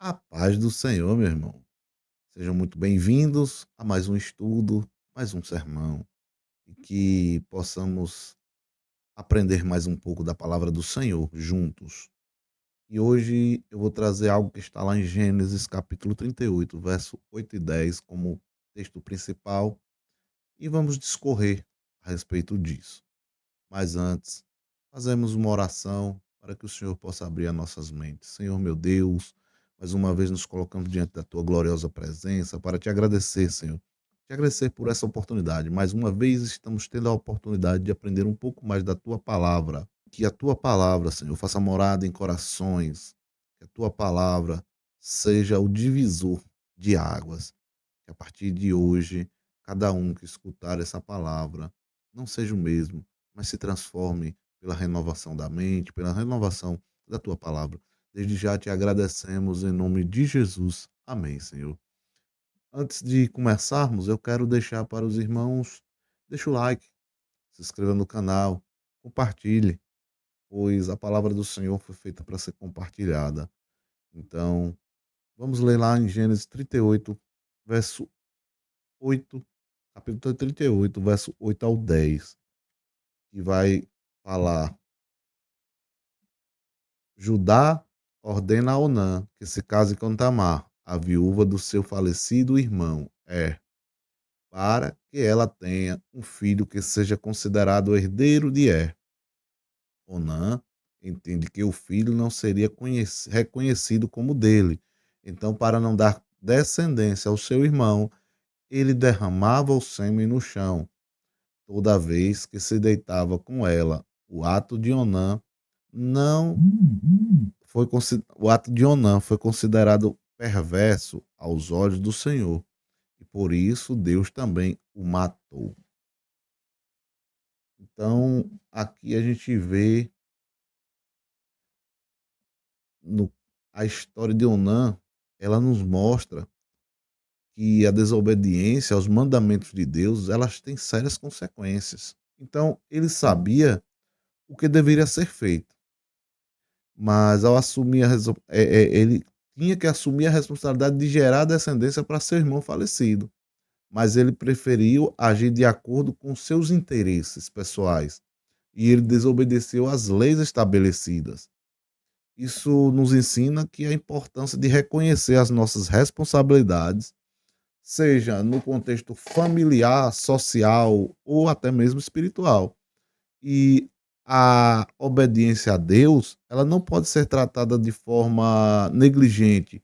A paz do Senhor, meu irmão. Sejam muito bem-vindos a mais um estudo, mais um sermão, e que possamos aprender mais um pouco da palavra do Senhor juntos. E hoje eu vou trazer algo que está lá em Gênesis capítulo 38, verso 8 e 10, como texto principal, e vamos discorrer a respeito disso. Mas antes, fazemos uma oração para que o Senhor possa abrir as nossas mentes. Senhor meu Deus, mais uma vez nos colocamos diante da tua gloriosa presença para te agradecer, Senhor. Te agradecer por essa oportunidade. Mais uma vez estamos tendo a oportunidade de aprender um pouco mais da tua palavra. Que a tua palavra, Senhor, faça morada em corações. Que a tua palavra seja o divisor de águas. Que a partir de hoje, cada um que escutar essa palavra não seja o mesmo, mas se transforme pela renovação da mente, pela renovação da tua palavra. Desde já te agradecemos em nome de Jesus. Amém, Senhor. Antes de começarmos, eu quero deixar para os irmãos, deixa o like, se inscreva no canal, compartilhe, pois a palavra do Senhor foi feita para ser compartilhada. Então, vamos ler lá em Gênesis 38, verso 8, capítulo 38, verso 8 ao 10, que vai falar: Judá ordena a Onã que se case com Tamar, a viúva do seu falecido irmão para que ela tenha um filho que seja considerado herdeiro de Onã entende que o filho não seria reconhecido como dele. Então, para não dar descendência ao seu irmão, ele derramava o sêmen no chão toda vez que se deitava com ela. O ato de Onã não o ato de Onã foi considerado perverso aos olhos do Senhor, e por isso Deus também o matou. Então, aqui a gente vê no, a história de Onã, ela nos mostra que a desobediência aos mandamentos de Deus, elas têm sérias consequências. Então, ele sabia o que deveria ser feito, mas ao assumir ele tinha que assumir a responsabilidade de gerar descendência para seu irmão falecido, mas ele preferiu agir de acordo com seus interesses pessoais e ele desobedeceu às leis estabelecidas. Isso nos ensina que a importância de reconhecer as nossas responsabilidades, seja no contexto familiar, social ou até mesmo espiritual. E a obediência a Deus, ela não pode ser tratada de forma negligente,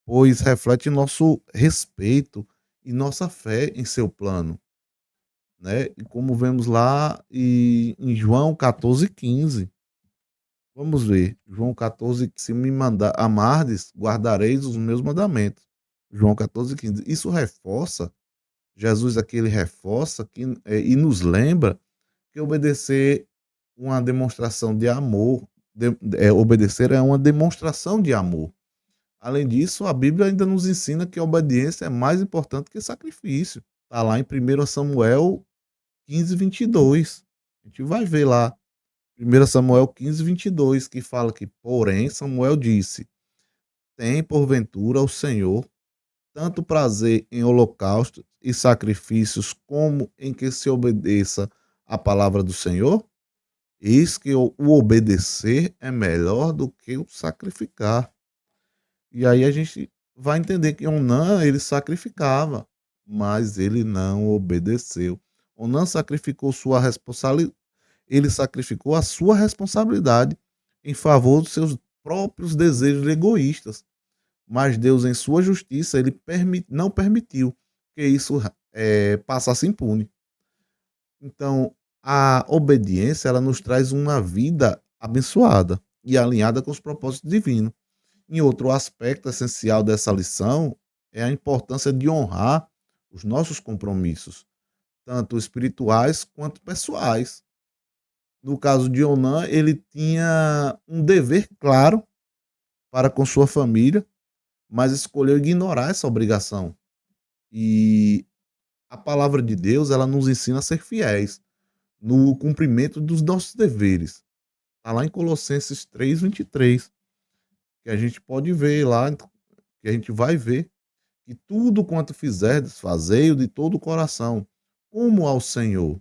pois reflete nosso respeito e nossa fé em seu plano, né? E como vemos lá em João 14:15, vamos ver, João 14, se me mandar amardes, guardareis os meus mandamentos. João 14:15. Isso reforça, Jesus aqui ele reforça e nos lembra que obedecer uma demonstração de amor, obedecer é uma demonstração de amor. Além disso, a Bíblia ainda nos ensina que a obediência é mais importante que sacrifício. Está lá em 1 Samuel 15:22. A gente vai ver lá, 1 Samuel 15:22, que fala que, porém, Samuel disse: Tem porventura o Senhor tanto prazer em holocaustos e sacrifícios como em que se obedeça a palavra do Senhor? Eis que o obedecer é melhor do que o sacrificar. E aí a gente vai entender que Onã, ele sacrificava, mas ele não obedeceu. Onã sacrificou sua responsabilidade, ele sacrificou a sua responsabilidade em favor dos seus próprios desejos egoístas. Mas Deus, em sua justiça, ele não permitiu que isso passasse impune. Então, a obediência, ela nos traz uma vida abençoada e alinhada com os propósitos divinos. Em outro aspecto essencial dessa lição é a importância de honrar os nossos compromissos, tanto espirituais quanto pessoais. No caso de Onã, ele tinha um dever claro para com sua família, mas escolheu ignorar essa obrigação. E a palavra de Deus, ela nos ensina a ser fiéis no cumprimento dos nossos deveres. Está lá em Colossenses 3:23, que a gente pode ver lá que a gente vai ver que tudo quanto fizerdes, fazei-o de todo o coração, como ao Senhor.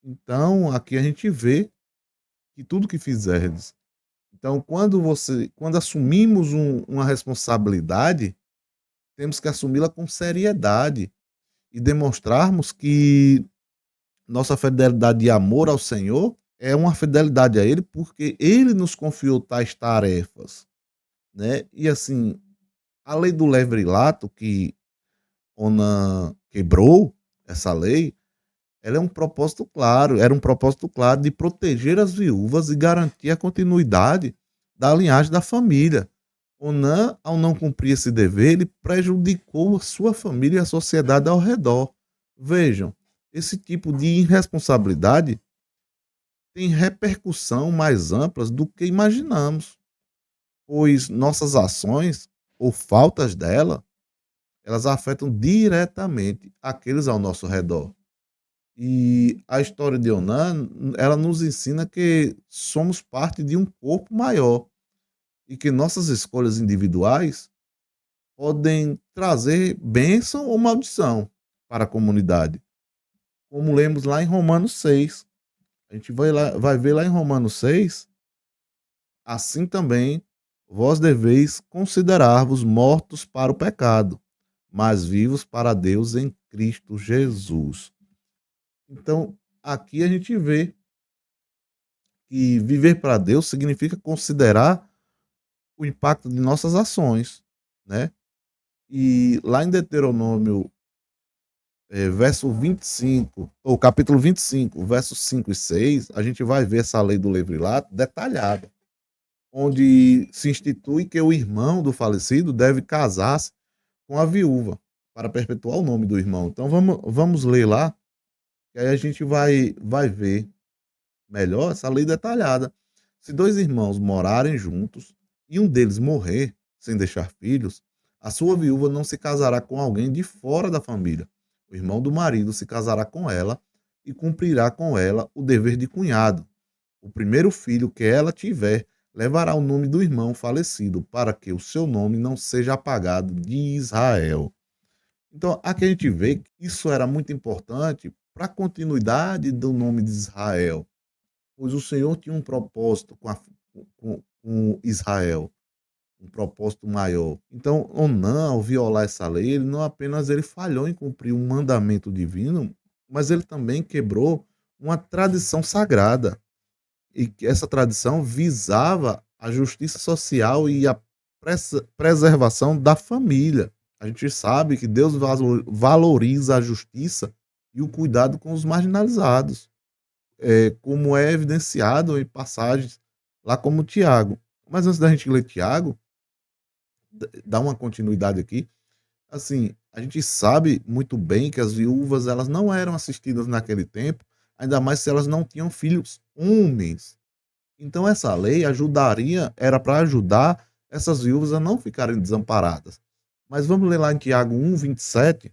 Então, aqui a gente vê que tudo que fizerdes. Então, quando assumimos uma responsabilidade, temos que assumi-la com seriedade e demonstrarmos que nossa fidelidade de amor ao Senhor é uma fidelidade a Ele, porque Ele nos confiou tais tarefas, né? E assim, a lei do levirato que Onan quebrou, essa lei, ela é um propósito claro, era um propósito claro de proteger as viúvas e garantir a continuidade da linhagem da família. Onan, ao não cumprir esse dever, ele prejudicou a sua família e a sociedade ao redor. Vejam, esse tipo de irresponsabilidade tem repercussão mais amplas do que imaginamos, pois nossas ações ou faltas dela, elas afetam diretamente aqueles ao nosso redor. E a história de Onan, ela nos ensina que somos parte de um corpo maior e que nossas escolhas individuais podem trazer bênção ou maldição para a comunidade. Como lemos lá em Romanos 6. A gente vai ver lá em Romanos 6, assim também vós deveis considerar-vos mortos para o pecado, mas vivos para Deus em Cristo Jesus. Então, aqui a gente vê que viver para Deus significa considerar o impacto de nossas ações, né? E lá em Deuteronômio, verso 25, ou capítulo 25, versos 5 e 6, a gente vai ver essa lei do levirato detalhada, onde se institui que o irmão do falecido deve casar-se com a viúva para perpetuar o nome do irmão. Então vamos ler lá, que aí a gente vai ver melhor essa lei detalhada. Se dois irmãos morarem juntos e um deles morrer sem deixar filhos, a sua viúva não se casará com alguém de fora da família. O irmão do marido se casará com ela e cumprirá com ela o dever de cunhado. O primeiro filho que ela tiver levará o nome do irmão falecido, para que o seu nome não seja apagado de Israel. Então, aqui a gente vê que isso era muito importante para a continuidade do nome de Israel, pois o Senhor tinha um propósito com Israel, um propósito maior. Então, Onã, ao violar essa lei, ele não apenas ele falhou em cumprir um mandamento divino, mas ele também quebrou uma tradição sagrada. E que essa tradição visava a justiça social e a preservação da família. A gente sabe que Deus valoriza a justiça e o cuidado com os marginalizados, como é evidenciado em passagens lá como Tiago. Mas antes da gente ler Tiago, dar uma continuidade aqui, assim, a gente sabe muito bem que as viúvas elas não eram assistidas naquele tempo, ainda mais se elas não tinham filhos homens. Então essa lei era para ajudar essas viúvas a não ficarem desamparadas. Mas vamos ler lá em Tiago 1:27.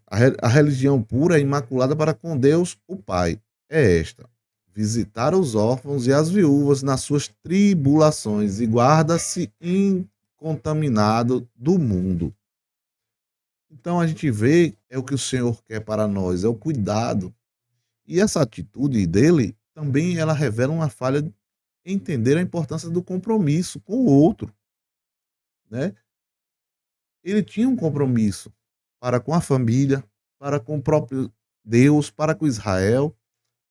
A religião pura e imaculada para com Deus, o Pai, é esta: visitar os órfãos e as viúvas nas suas tribulações e guarda-se incontaminado do mundo. Então a gente vê é o que o Senhor quer para nós, é o cuidado. E essa atitude dele também ela revela uma falha em entender a importância do compromisso com o outro, né? Ele tinha um compromisso para com a família, para com o próprio Deus, para com Israel,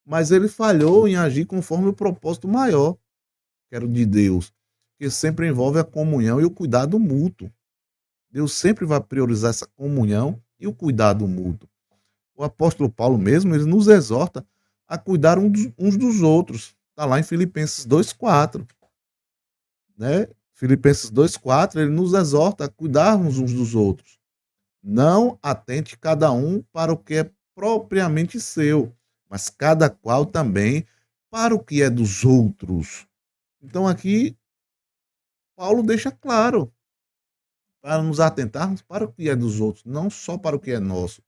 mas ele falhou em agir conforme o propósito maior, que era o de Deus, que sempre envolve a comunhão e o cuidado mútuo. Deus sempre vai priorizar essa comunhão e o cuidado mútuo. O apóstolo Paulo mesmo, ele nos exorta a cuidar uns dos outros. Está lá em Filipenses 2:4, né? Filipenses 2:4, ele nos exorta a cuidarmos uns dos outros. Não atente cada um para o que é propriamente seu, mas cada qual também para o que é dos outros. Então aqui Paulo deixa claro para nos atentarmos para o que é dos outros, não só para o que é nosso.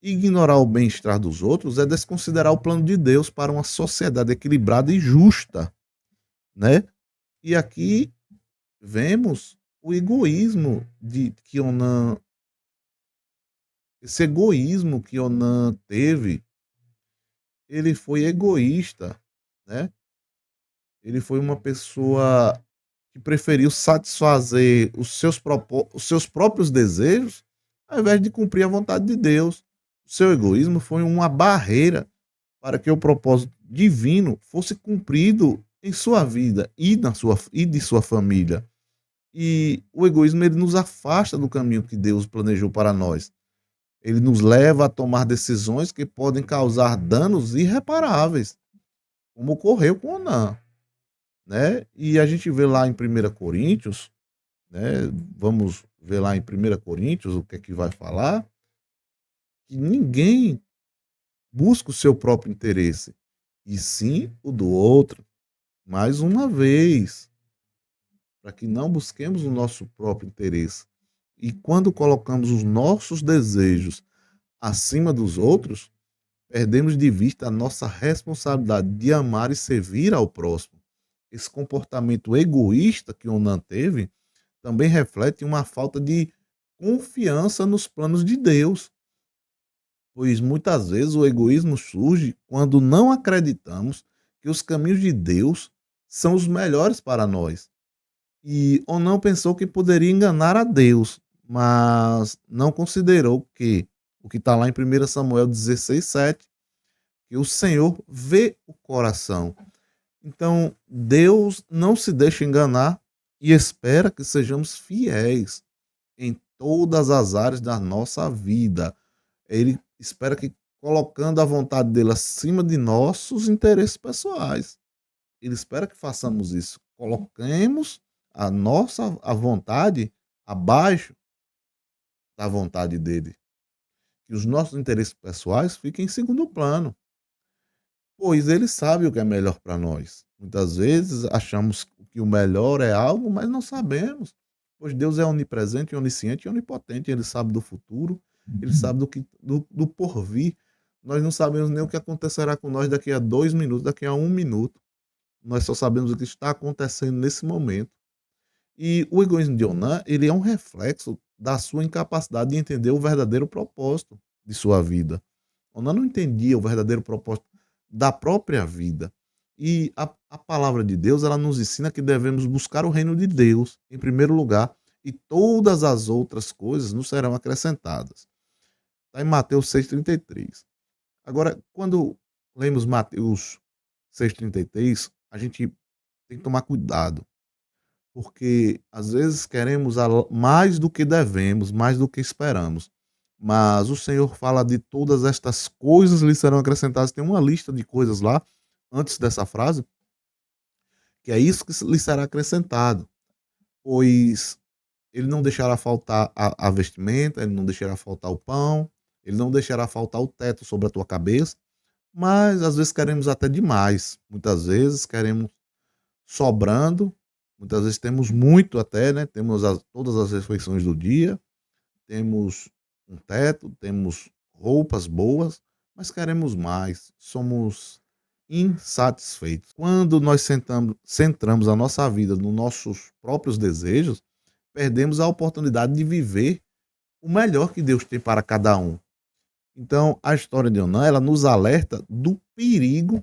Ignorar o bem-estar dos outros é desconsiderar o plano de Deus para uma sociedade equilibrada e justa, né? E aqui vemos o egoísmo de que Onã, esse egoísmo que Onã teve, ele foi egoísta, né? Ele foi uma pessoa que preferiu satisfazer os seus próprios desejos ao invés de cumprir a vontade de Deus. O seu egoísmo foi uma barreira para que o propósito divino fosse cumprido em sua vida e de sua família. E o egoísmo ele nos afasta do caminho que Deus planejou para nós. Ele nos leva a tomar decisões que podem causar danos irreparáveis, como ocorreu com Onã, né? E a gente vê lá em 1 Coríntios, né? Vamos ver lá em 1 Coríntios o que é que vai falar, que ninguém busca o seu próprio interesse, e sim o do outro. Mais uma vez, para que não busquemos o nosso próprio interesse. E quando colocamos os nossos desejos acima dos outros, perdemos de vista a nossa responsabilidade de amar e servir ao próximo. Esse comportamento egoísta que Onan teve também reflete uma falta de confiança nos planos de Deus, pois muitas vezes o egoísmo surge quando não acreditamos que os caminhos de Deus são os melhores para nós. E Onan pensou que poderia enganar a Deus, mas não considerou que o que está lá em 1 Samuel 16:7, que o Senhor vê o coração. Então, Deus não se deixa enganar e espera que sejamos fiéis em todas as áreas da nossa vida. Ele espera que, colocando a vontade dele acima de nossos interesses pessoais, ele espera que façamos isso. Coloquemos a vontade abaixo da vontade dele. Que os nossos interesses pessoais fiquem em segundo plano, pois ele sabe o que é melhor para nós. Muitas vezes achamos que o melhor é algo, mas não sabemos. Pois Deus é onipresente, onisciente e onipotente. Ele sabe do futuro, ele sabe do porvir. Nós não sabemos nem o que acontecerá com nós daqui a 2 minutos, daqui a 1 minuto. Nós só sabemos o que está acontecendo nesse momento. E o egoísmo de Onan, ele é um reflexo da sua incapacidade de entender o verdadeiro propósito de sua vida. Onan não entendia o verdadeiro propósito da própria vida. E a palavra de Deus, ela nos ensina que devemos buscar o reino de Deus em primeiro lugar e todas as outras coisas nos serão acrescentadas. Está em Mateus 6,33. Agora, quando lemos Mateus 6,33, a gente tem que tomar cuidado, porque às vezes queremos mais do que devemos, mais do que esperamos. Mas o Senhor fala de todas estas coisas lhe serão acrescentadas. Tem uma lista de coisas lá, antes dessa frase, que é isso que lhe será acrescentado. Pois ele não deixará faltar a vestimenta, ele não deixará faltar o pão, ele não deixará faltar o teto sobre a tua cabeça. Mas às vezes queremos até demais. Muitas vezes queremos sobrando, muitas vezes temos muito até, né? Temos todas as refeições do dia, temos um teto, temos roupas boas, mas queremos mais, somos insatisfeitos. Quando nós centramos a nossa vida nos nossos próprios desejos, perdemos a oportunidade de viver o melhor que Deus tem para cada um. Então, a história de Onã, ela nos alerta do perigo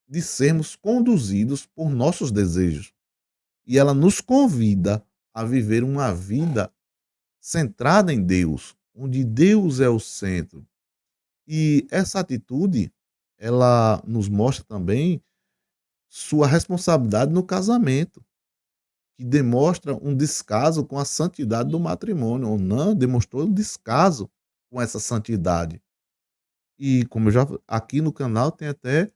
de sermos conduzidos por nossos desejos. E ela nos convida a viver uma vida centrada em Deus, onde Deus é o centro. E essa atitude, ela nos mostra também sua responsabilidade no casamento, que demonstra um descaso com a santidade do matrimônio. Onan demonstrou um descaso com essa santidade. E como eu já aqui no canal tem até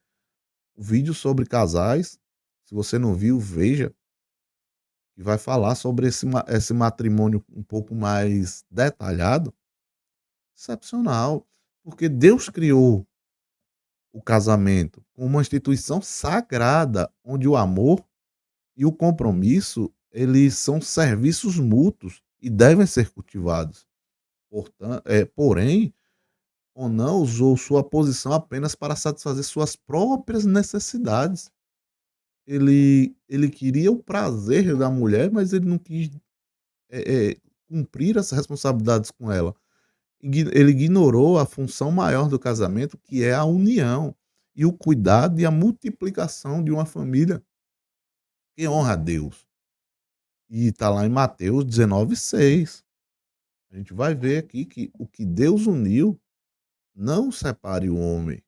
vídeo sobre casais. Se você não viu, veja, que vai falar sobre esse matrimônio um pouco mais detalhado. Excepcional, porque Deus criou o casamento como uma instituição sagrada, onde o amor e o compromisso, eles são serviços mútuos e devem ser cultivados. Porém, Onan usou sua posição apenas para satisfazer suas próprias necessidades. ele queria o prazer da mulher, mas ele não quis, cumprir as responsabilidades com ela. Ele ignorou a função maior do casamento, que é a união e o cuidado e a multiplicação de uma família que honra a Deus. E está lá em Mateus 19:6. A gente vai ver aqui que o que Deus uniu, não separe o homem.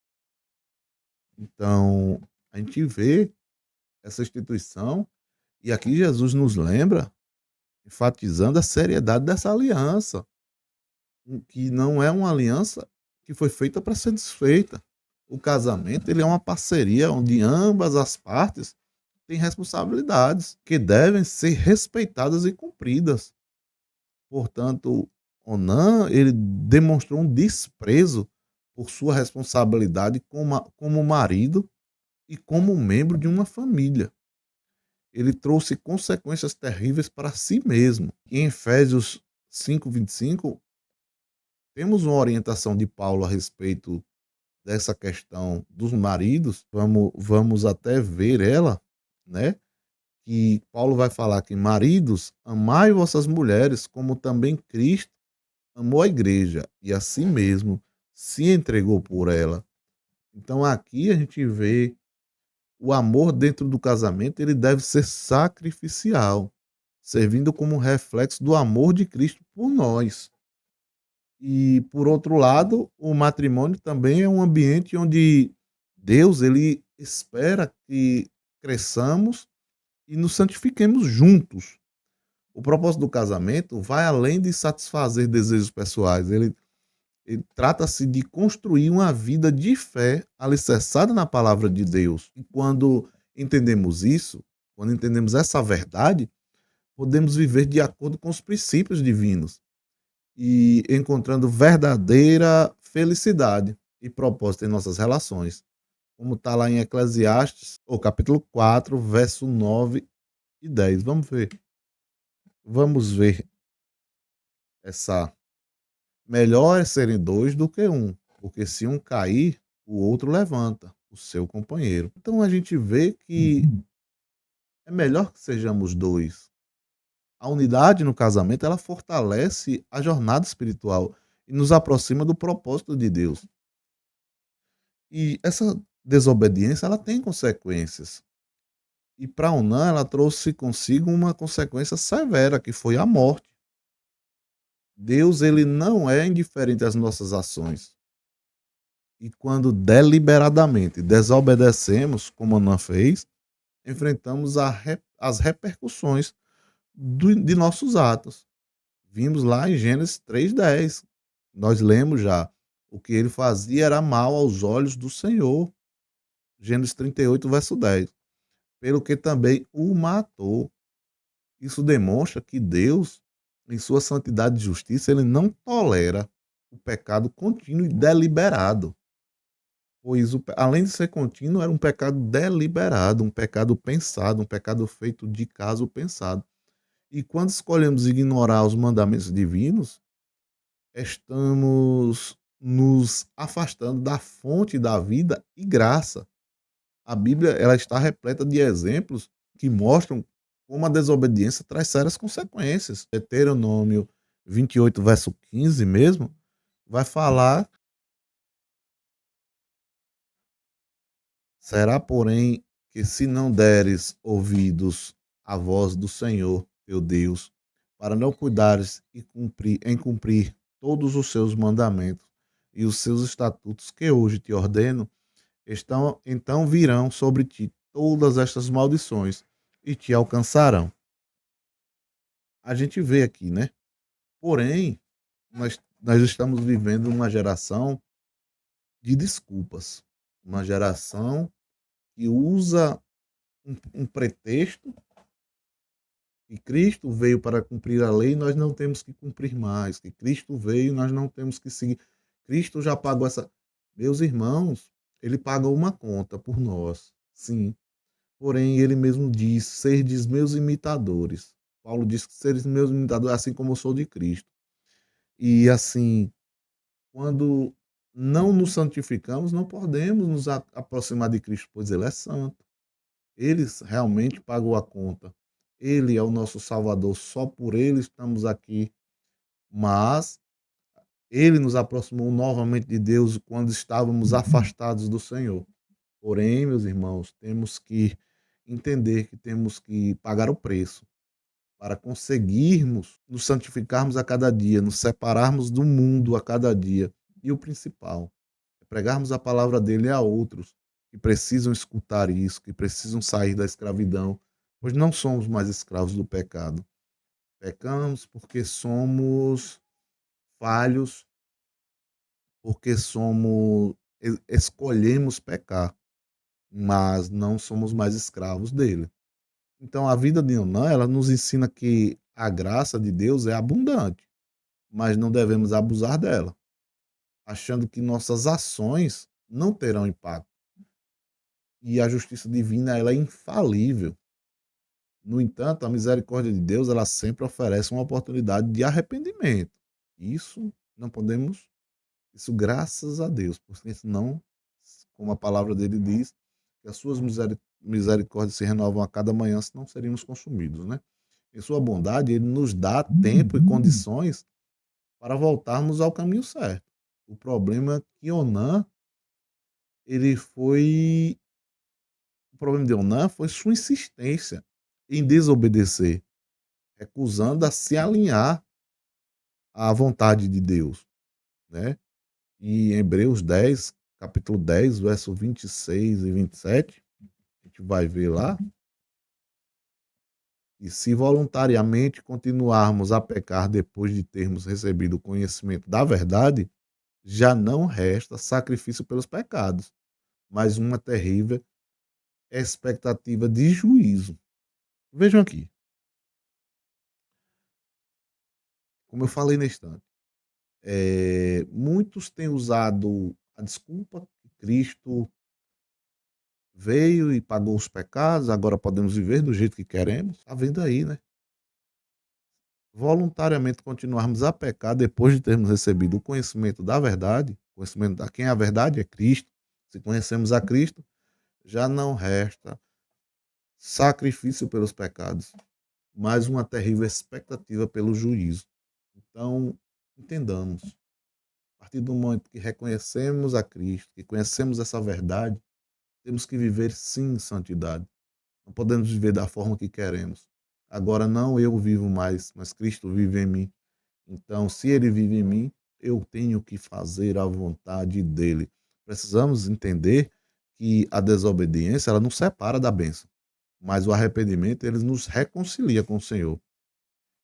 Então, a gente vê essa instituição, e aqui Jesus nos lembra, enfatizando a seriedade dessa aliança, que não é uma aliança que foi feita para ser desfeita. O casamento, ele é uma parceria onde ambas as partes têm responsabilidades que devem ser respeitadas e cumpridas. Portanto, Onan, ele demonstrou um desprezo por sua responsabilidade como marido e como membro de uma família. Ele trouxe consequências terríveis para si mesmo. Em Efésios 5:25, temos uma orientação de Paulo a respeito dessa questão dos maridos. Vamos até ver ela, né? Que Paulo vai falar que maridos, amai vossas mulheres, como também Cristo amou a igreja e a si mesmo se entregou por ela. Então aqui a gente vê o amor dentro do casamento, ele deve ser sacrificial, servindo como reflexo do amor de Cristo por nós. E por outro lado, o matrimônio também é um ambiente onde Deus, ele espera que cresçamos e nos santifiquemos juntos. O propósito do casamento vai além de satisfazer desejos pessoais. Ele trata-se de construir uma vida de fé alicerçada na palavra de Deus. E quando entendemos isso, quando entendemos essa verdade, podemos viver de acordo com os princípios divinos e encontrando verdadeira felicidade e propósito em nossas relações. Como está lá em Eclesiastes, o capítulo 4, verso 9 e 10. Vamos ver. Vamos ver essa. Melhor é serem dois do que um, porque se um cair, o outro levanta, o seu companheiro. Então a gente vê que é melhor que sejamos dois. A unidade no casamento, ela fortalece a jornada espiritual e nos aproxima do propósito de Deus. E essa desobediência, ela tem consequências. E para Onã, ela trouxe consigo uma consequência severa, que foi a morte. Deus, ele não é indiferente às nossas ações. E quando deliberadamente desobedecemos, como Anã fez, enfrentamos as repercussões de nossos atos. Vimos lá em Gênesis 3:10. Nós lemos já. O que ele fazia era mal aos olhos do Senhor. Gênesis 38, verso 10. Pelo que também o matou. Isso demonstra que Deus, em sua santidade e justiça, ele não tolera o pecado contínuo e deliberado. Pois, além de ser contínuo, era um pecado deliberado, um pecado pensado, um pecado feito de caso pensado. E quando escolhemos ignorar os mandamentos divinos, estamos nos afastando da fonte da vida e graça. A Bíblia, ela está repleta de exemplos que mostram como a desobediência traz sérias consequências. Deuteronômio 28, verso 15 mesmo, vai falar: será, porém, que se não deres ouvidos à voz do Senhor teu Deus, para não cuidares em cumprir todos os seus mandamentos e os seus estatutos que hoje te ordeno, então virão sobre ti todas estas maldições e te alcançarão. A gente vê aqui, né? Porém, nós estamos vivendo uma geração de desculpas, uma geração que usa um pretexto, que Cristo veio para cumprir a lei, nós não temos que cumprir mais, que Cristo veio, nós não temos que seguir. Cristo já pagou essa. Meus irmãos, ele pagou uma conta por nós, sim. Porém, ele mesmo diz: serdes meus imitadores. Paulo diz que seres meus imitadores, assim como eu sou de Cristo. E assim, quando não nos santificamos, não podemos nos aproximar de Cristo, pois ele é santo. Ele realmente pagou a conta. Ele é o nosso Salvador, só por ele estamos aqui, mas ele nos aproximou novamente de Deus quando estávamos afastados do Senhor. Porém, meus irmãos, temos que entender que temos que pagar o preço para conseguirmos nos santificarmos a cada dia, nos separarmos do mundo a cada dia. E o principal, é pregarmos a palavra dele a outros que precisam escutar isso, que precisam sair da escravidão, pois não somos mais escravos do pecado. Pecamos porque somos falhos, porque escolhemos pecar, mas não somos mais escravos dele. Então a vida de Onã, ela nos ensina que a graça de Deus é abundante, mas não devemos abusar dela, achando que nossas ações não terão impacto. E a justiça divina, ela é infalível. No entanto, a misericórdia de Deus, ela sempre oferece uma oportunidade de arrependimento. Isso não podemos, isso graças a Deus, porque senão, como a palavra dele diz, que as suas misericórdias se renovam a cada manhã, senão seríamos consumidos, né? Em sua bondade, ele nos dá tempo e condições para voltarmos ao caminho certo. O problema é que Onã, ele foi. O problema de Onã foi sua insistência em desobedecer, recusando a se alinhar à vontade de Deus, né? E em Hebreus 10, capítulo 10, verso 26 e 27, a gente vai ver lá, e se voluntariamente continuarmos a pecar depois de termos recebido o conhecimento da verdade, já não resta sacrifício pelos pecados, mas uma terrível expectativa de juízo. Vejam aqui, como eu falei na instante, muitos têm usado a desculpa que Cristo veio e pagou os pecados, agora podemos viver do jeito que queremos. Está vendo aí, né? Voluntariamente continuarmos a pecar depois de termos recebido o conhecimento da verdade, conhecimento da quem é a verdade é Cristo. Se conhecemos a Cristo, já não resta sacrifício pelos pecados, mas uma terrível expectativa pelo juízo. Então, entendamos, a partir do momento que reconhecemos a Cristo, que conhecemos essa verdade, temos que viver sim em santidade. Não podemos viver da forma que queremos. Agora não eu vivo mais, mas Cristo vive em mim. Então, se ele vive em mim, eu tenho que fazer a vontade dele. Precisamos entender que a desobediência, ela nos separa da bênção, mas o arrependimento, ele nos reconcilia com o Senhor.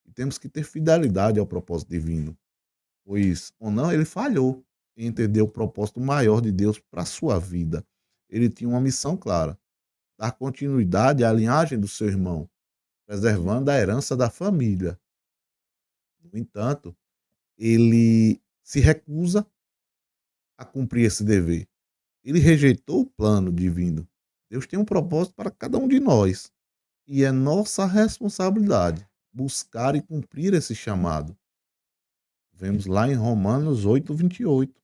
E temos que ter fidelidade ao propósito divino, pois ou não, ele falhou em entender o propósito maior de Deus para a sua vida. Ele tinha uma missão clara: dar continuidade à linhagem do seu irmão, preservando a herança da família. No entanto, ele se recusa a cumprir esse dever. Ele rejeitou o plano divino. Deus tem um propósito para cada um de nós. E é nossa responsabilidade buscar e cumprir esse chamado. Vemos lá em Romanos 8:28.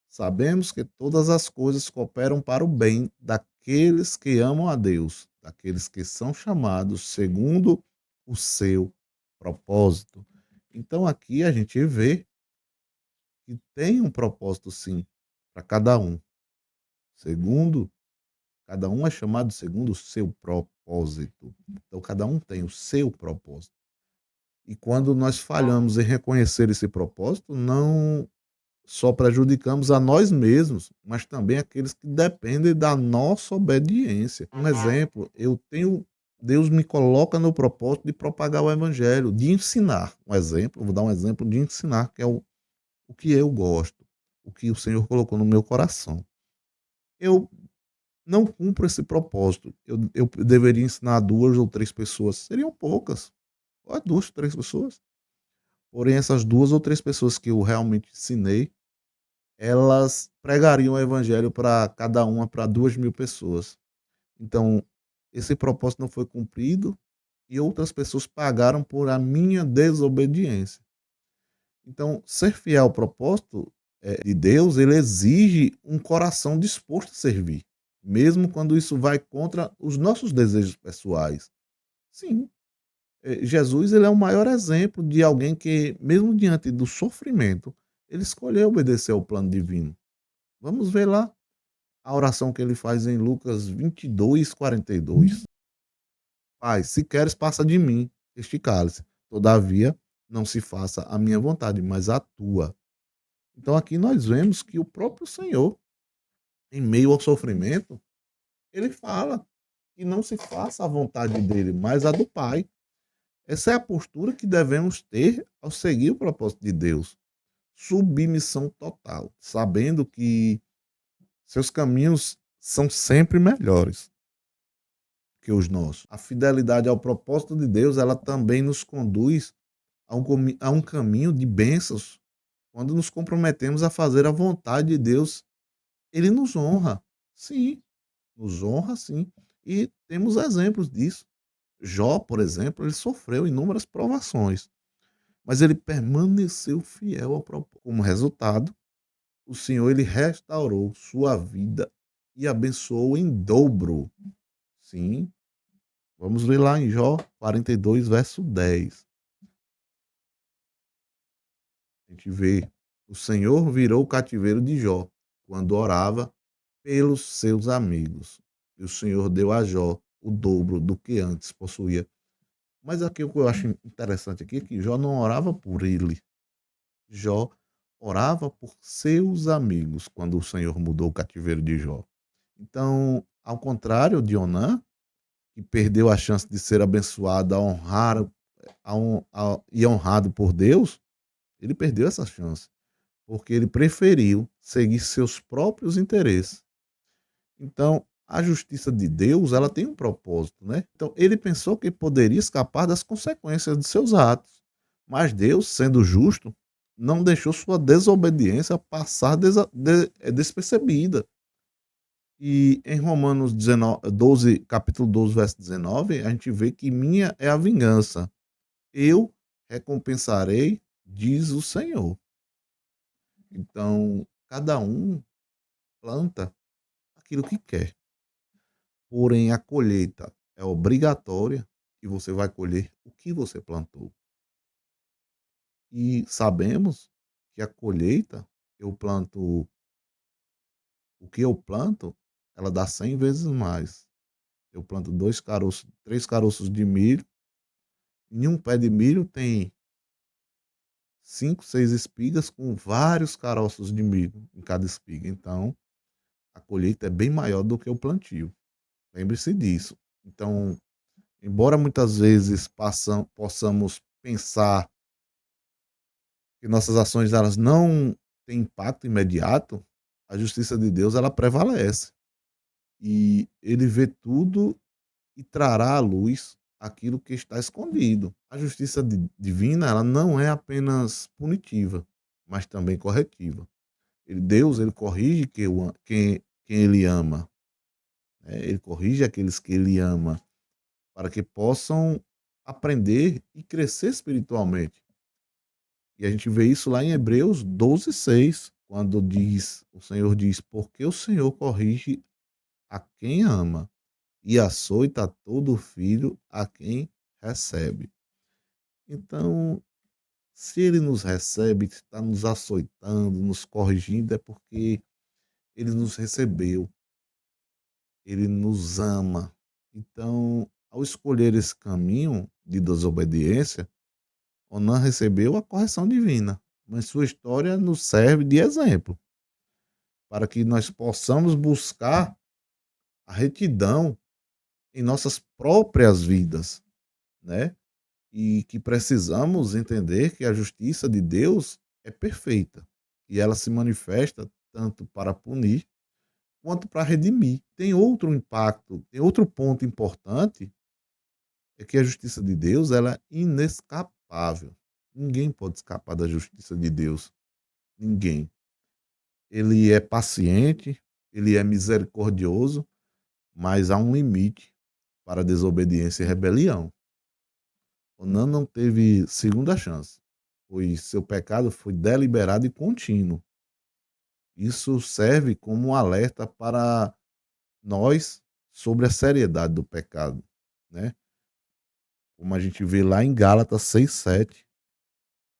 Sabemos que todas as coisas cooperam para o bem daqueles que amam a Deus, daqueles que são chamados segundo o seu propósito. Então aqui a gente vê que tem um propósito sim para cada um. Segundo, cada um é chamado segundo o seu propósito. Então cada um tem o seu propósito. E quando nós falhamos em reconhecer esse propósito, não só prejudicamos a nós mesmos, mas também aqueles que dependem da nossa obediência. Um exemplo, Deus me coloca no propósito de propagar o evangelho, de ensinar. Um exemplo, vou dar um exemplo de ensinar, que é o que eu gosto, o que o Senhor colocou no meu coração. Eu não cumpro esse propósito. Eu deveria ensinar duas ou três pessoas, seriam poucas, ou duas, três pessoas. Porém, essas duas ou três pessoas que eu realmente ensinei, elas pregariam o evangelho para cada uma, para 2.000 pessoas. Então, esse propósito não foi cumprido e outras pessoas pagaram por a minha desobediência. Então, ser fiel ao propósito de Deus, ele exige um coração disposto a servir, mesmo quando isso vai contra os nossos desejos pessoais. Sim, Jesus ele é o maior exemplo de alguém que, mesmo diante do sofrimento, ele escolheu obedecer ao plano divino. Vamos ver lá a oração que ele faz em Lucas 22:42. Pai, se queres, passa de mim este cálice. Todavia, não se faça a minha vontade, mas a tua. Então aqui nós vemos que o próprio Senhor, em meio ao sofrimento, ele fala que não se faça a vontade dele, mas a do Pai. Essa é a postura que devemos ter ao seguir o propósito de Deus. Submissão total, sabendo que seus caminhos são sempre melhores que os nossos. A fidelidade ao propósito de Deus, ela também nos conduz a um caminho de bênçãos. Quando nos comprometemos a fazer a vontade de Deus, ele nos honra. Sim, nos honra sim. E temos exemplos disso. Jó, por exemplo, ele sofreu inúmeras provações, mas ele permaneceu fiel ao propósito. Como resultado, o Senhor ele restaurou sua vida e abençoou em dobro. Sim, vamos ler lá em Jó 42, verso 10. A gente vê, o Senhor virou o cativeiro de Jó quando orava pelos seus amigos. E o Senhor deu a Jó o dobro do que antes possuía. Mas aqui o que eu acho interessante aqui é que Jó não orava por ele. Jó orava por seus amigos quando o Senhor mudou o cativeiro de Jó. Então, ao contrário de Onã, que perdeu a chance de ser abençoado, e honrado por Deus, ele perdeu essa chance, porque ele preferiu seguir seus próprios interesses. Então, a justiça de Deus, ela tem um propósito, né? Então, ele pensou que poderia escapar das consequências de seus atos. Mas Deus, sendo justo, não deixou sua desobediência passar despercebida. E em Romanos 12, capítulo 12, verso 19, a gente vê que minha é a vingança. Eu recompensarei, diz o Senhor. Então, cada um planta aquilo que quer. Porém, a colheita é obrigatória e você vai colher o que você plantou. E sabemos que a colheita, eu planto o que eu planto, ela dá 100 vezes mais. Eu planto 2 caroços, 3 caroços de milho, em um pé de milho tem 5, 6 espigas com vários caroços de milho em cada espiga. Então, a colheita é bem maior do que o plantio. Lembre-se disso. Então, embora muitas vezes possamos pensar que nossas ações elas não têm impacto imediato, a justiça de Deus ela prevalece. E ele vê tudo e trará à luz aquilo que está escondido. A justiça divina ela não é apenas punitiva, mas também corretiva. Deus ele corrige quem ele ama, né? Ele corrige aqueles que ele ama para que possam aprender e crescer espiritualmente. E a gente vê isso lá em Hebreus 12:6, quando o Senhor diz, porque o Senhor corrige a quem ama e açoita todo filho a quem recebe. Então, se ele nos recebe, está nos açoitando, nos corrigindo, é porque ele nos recebeu, ele nos ama. Então, ao escolher esse caminho de desobediência, Onã recebeu a correção divina, mas sua história nos serve de exemplo para que nós possamos buscar a retidão em nossas próprias vidas, né? E que precisamos entender que a justiça de Deus é perfeita e ela se manifesta tanto para punir quanto para redimir. Tem outro impacto, tem outro ponto importante, é que a justiça de Deus ela é inescapável. Ninguém pode escapar da justiça de Deus. Ninguém. Ele é paciente, ele é misericordioso, mas há um limite para desobediência e rebelião. Onã não teve segunda chance, pois seu pecado foi deliberado e contínuo. Isso serve como um alerta para nós sobre a seriedade do pecado, né? Como a gente vê lá em Gálatas 6:7.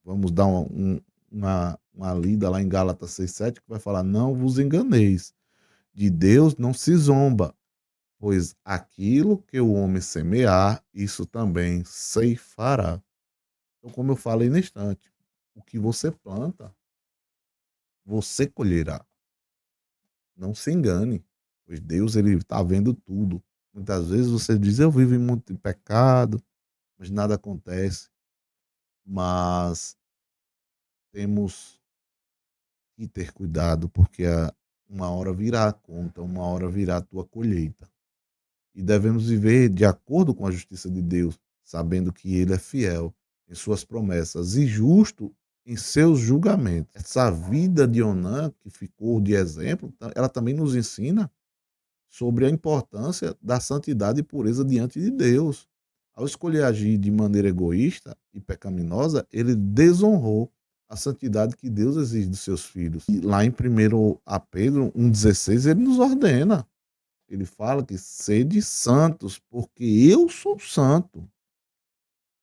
Vamos dar uma lida lá em Gálatas 6:7, que vai falar: não vos enganeis, de Deus não se zomba, pois aquilo que o homem semear, isso também ceifará. Então, como eu falei na instante, o que você planta, você colherá. Não se engane, pois Deus ele está vendo tudo. Muitas vezes você diz: eu vivo em muito pecado, mas nada acontece. Mas temos que ter cuidado, porque uma hora virá a conta, uma hora virá a tua colheita. E devemos viver de acordo com a justiça de Deus, sabendo que Ele é fiel em suas promessas e justo em seus julgamentos. Essa vida de Onã, que ficou de exemplo, ela também nos ensina sobre a importância da santidade e pureza diante de Deus. Ao escolher agir de maneira egoísta e pecaminosa, ele desonrou a santidade que Deus exige dos seus filhos. E lá em 1 a Pedro 1,16, ele nos ordena. Ele fala que sede santos, porque eu sou santo.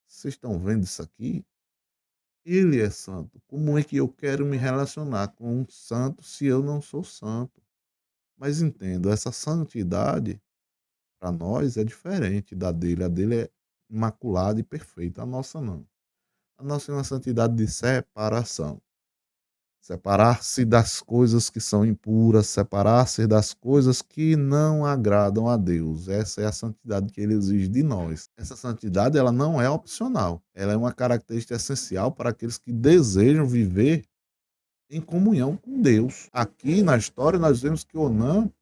Vocês estão vendo isso aqui? Ele é santo. Como é que eu quero me relacionar com um santo se eu não sou santo? Mas entendo, essa santidade para nós é diferente da dele. A dele é imaculada e perfeita. A nossa não. A nossa é uma santidade de separação. Separar-se das coisas que são impuras, separar-se das coisas que não agradam a Deus. Essa é a santidade que ele exige de nós. Essa santidade ela não é opcional. Ela é uma característica essencial para aqueles que desejam viver em comunhão com Deus. Aqui na história nós vemos que Onã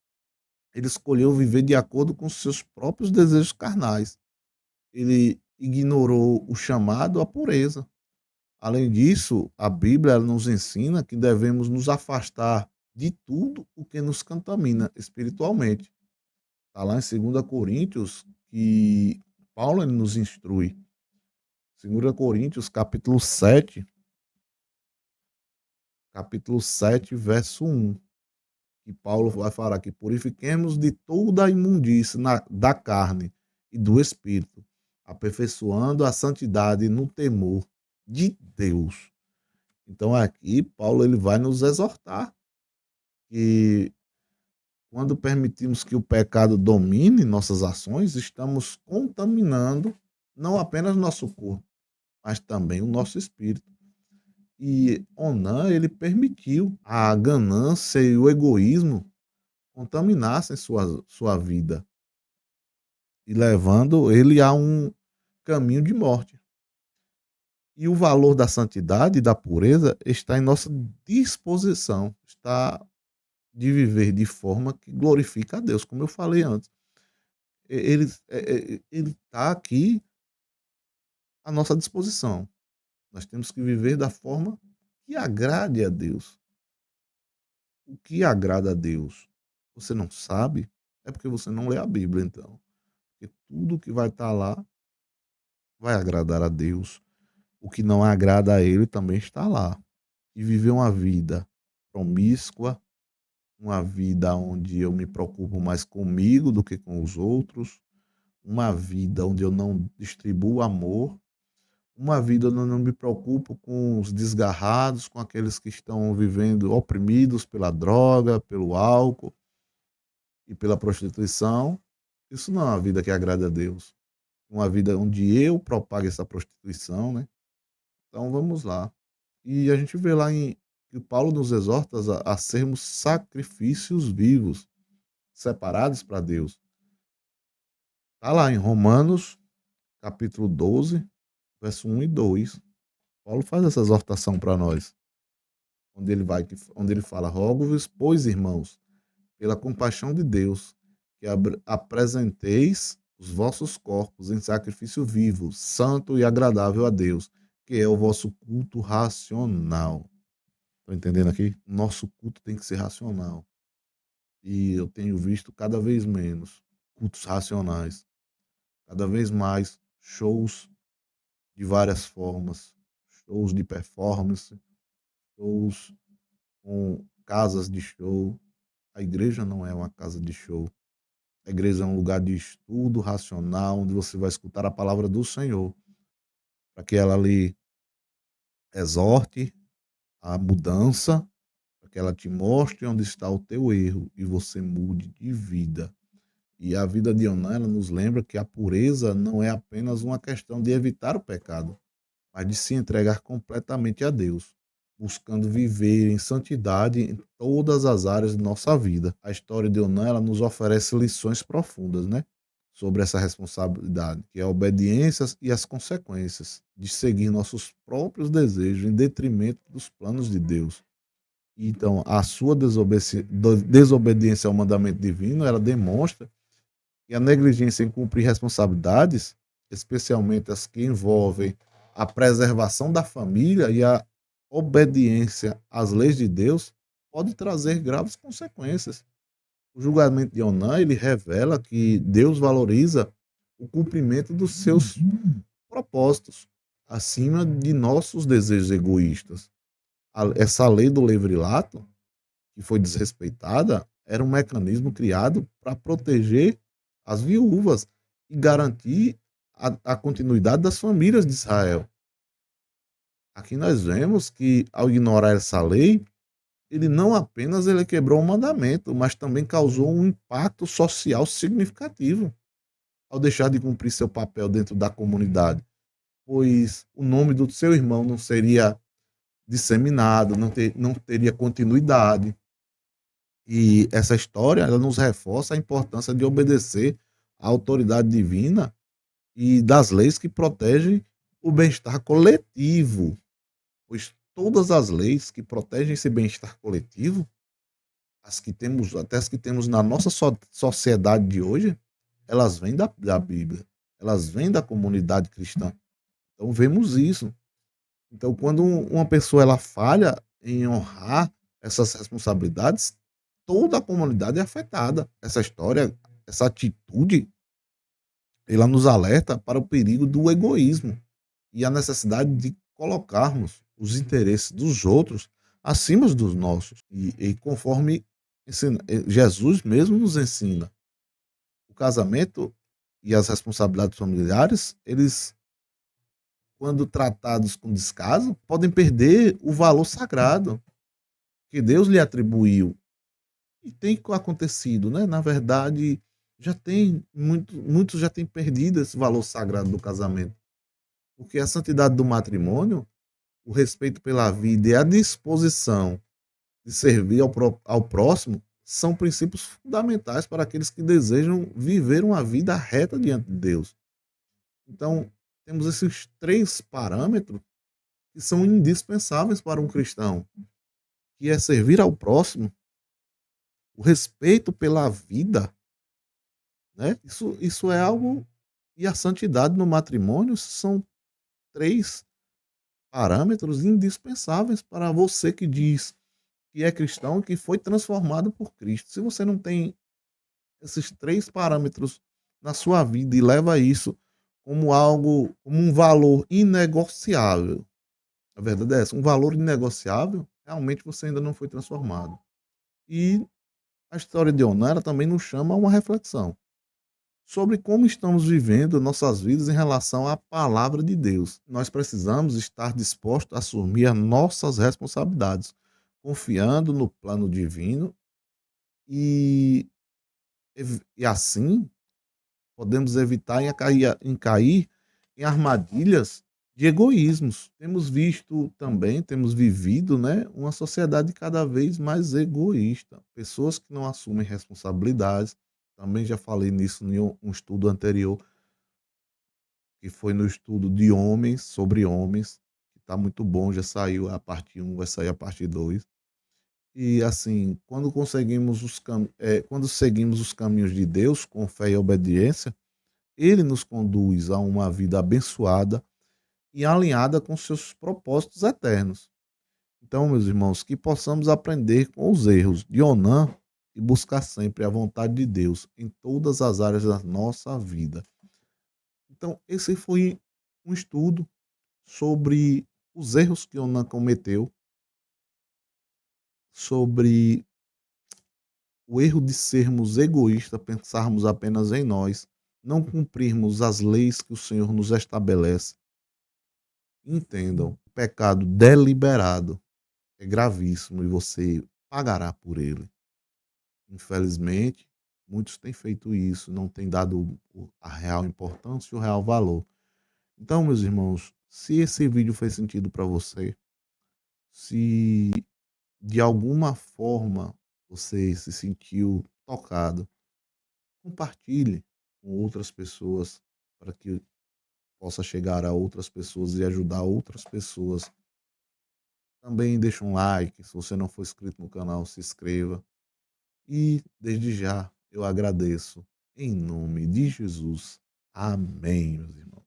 ele escolheu viver de acordo com seus próprios desejos carnais. Ele ignorou o chamado à pureza. Além disso, a Bíblia ela nos ensina que devemos nos afastar de tudo o que nos contamina espiritualmente. Está lá em 2 Coríntios que Paulo ele nos instrui. 2 Coríntios, capítulo 7, verso 1. Que Paulo vai falar que purifiquemos de toda a imundície da carne e do espírito, aperfeiçoando a santidade no temor de Deus. Então aqui Paulo ele vai nos exortar que quando permitimos que o pecado domine nossas ações, estamos contaminando não apenas nosso corpo, mas também o nosso espírito. E Onã ele permitiu a ganância e o egoísmo contaminassem sua vida e levando ele a um caminho de morte. E o valor da santidade e da pureza está em nossa disposição, está de viver de forma que glorifica a Deus, como eu falei antes. Ele está aqui à nossa disposição. Nós temos que viver da forma que agrade a Deus. O que agrada a Deus? Você não sabe? É porque você não lê a Bíblia, então. Porque tudo que vai estar lá vai agradar a Deus. O que não agrada a Ele também está lá. E viver uma vida promíscua, uma vida onde eu me preocupo mais comigo do que com os outros, uma vida onde eu não distribuo amor, uma vida onde eu não me preocupo com os desgarrados, com aqueles que estão vivendo oprimidos pela droga, pelo álcool e pela prostituição. Isso não é uma vida que agrada a Deus. Uma vida onde eu propago essa prostituição, né? Então vamos lá. E a gente vê lá que Paulo nos exorta a sermos sacrifícios vivos, separados para Deus. Está lá em Romanos, capítulo 12, verso 1 e 2. Paulo faz essa exortação para nós, onde ele fala: rogo-vos, pois, irmãos, pela compaixão de Deus, que apresenteis os vossos corpos em sacrifício vivo, santo e agradável a Deus, que é o vosso culto racional. Estão entendendo aqui? Nosso culto tem que ser racional. E eu tenho visto cada vez menos cultos racionais, cada vez mais shows de várias formas, shows de performance, shows com casas de show. A igreja não é uma casa de show. A igreja é um lugar de estudo racional, onde você vai escutar a palavra do Senhor, para que ela lhe exorte à mudança, para que ela te mostre onde está o teu erro e você mude de vida. E a vida de Onã, ela nos lembra que a pureza não é apenas uma questão de evitar o pecado, mas de se entregar completamente a Deus, buscando viver em santidade em todas as áreas de nossa vida. A história de Onã, ela nos oferece lições profundas, né? Sobre essa responsabilidade, que é a obediência e as consequências de seguir nossos próprios desejos em detrimento dos planos de Deus. Então, a sua desobediência ao mandamento divino, ela demonstra que a negligência em cumprir responsabilidades, especialmente as que envolvem a preservação da família e a obediência às leis de Deus, pode trazer graves consequências. O julgamento de Onã, ele revela que Deus valoriza o cumprimento dos seus propósitos acima de nossos desejos egoístas. Essa lei do levirato, que foi desrespeitada, era um mecanismo criado para proteger as viúvas e garantir a continuidade das famílias de Israel. Aqui nós vemos que, ao ignorar essa lei, ele não apenas ele quebrou o mandamento, mas também causou um impacto social significativo ao deixar de cumprir seu papel dentro da comunidade, pois o nome do seu irmão não seria disseminado, não teria continuidade. E essa história, ela nos reforça a importância de obedecer à autoridade divina e das leis que protegem o bem-estar coletivo, pois todas as leis que protegem esse bem-estar coletivo, as que temos, até as que temos na nossa sociedade de hoje, elas vêm da Bíblia, elas vêm da comunidade cristã. Então vemos isso. Então, quando uma pessoa ela falha em honrar essas responsabilidades, toda a comunidade é afetada. Essa história, essa atitude, ela nos alerta para o perigo do egoísmo e a necessidade de colocarmos os interesses dos outros acima dos nossos. E conforme Jesus mesmo nos ensina, o casamento e as responsabilidades familiares, eles, quando tratados com descaso, podem perder o valor sagrado que Deus lhe atribuiu. E tem acontecido, né? Na verdade, já tem muitos já têm perdido esse valor sagrado do casamento, porque a santidade do matrimônio, o respeito pela vida e a disposição de servir ao próximo são princípios fundamentais para aqueles que desejam viver uma vida reta diante de Deus. Então, temos esses três parâmetros que são indispensáveis para um cristão, que é servir ao próximo, o respeito pela vida, né? Isso é algo, e a santidade no matrimônio são três parâmetros indispensáveis para você que diz que é cristão, que foi transformado por Cristo. Se você não tem esses três parâmetros na sua vida e leva isso como algo, como um valor inegociável, a verdade é essa, um valor inegociável, realmente você ainda não foi transformado. E a história de Onara também nos chama a uma reflexão sobre como estamos vivendo nossas vidas em relação à palavra de Deus. Nós precisamos estar dispostos a assumir as nossas responsabilidades, confiando no plano divino e, e assim podemos evitar em cair em armadilhas de egoísmos. Temos visto também, temos vivido, né, uma sociedade cada vez mais egoísta. Pessoas que não assumem responsabilidades. Também já falei nisso em um estudo anterior, que foi no estudo de homens sobre homens, que está muito bom, já saiu a parte um, vai sair a parte 2. E assim, quando seguimos os caminhos de Deus com fé e obediência, ele nos conduz a uma vida abençoada e alinhada com seus propósitos eternos. Então, meus irmãos, que possamos aprender com os erros de Onã e buscar sempre a vontade de Deus em todas as áreas da nossa vida. Então, esse foi um estudo sobre os erros que Onã cometeu, sobre o erro de sermos egoístas, pensarmos apenas em nós, não cumprirmos as leis que o Senhor nos estabelece. Entendam, o pecado deliberado é gravíssimo e você pagará por ele. Infelizmente, muitos têm feito isso, não têm dado a real importância e o real valor. Então, meus irmãos, se esse vídeo fez sentido para você, se de alguma forma você se sentiu tocado, compartilhe com outras pessoas para que possa chegar a outras pessoas e ajudar outras pessoas. Também deixa um like, se você não for inscrito no canal, se inscreva. E desde já eu agradeço em nome de Jesus. Amém, meus irmãos.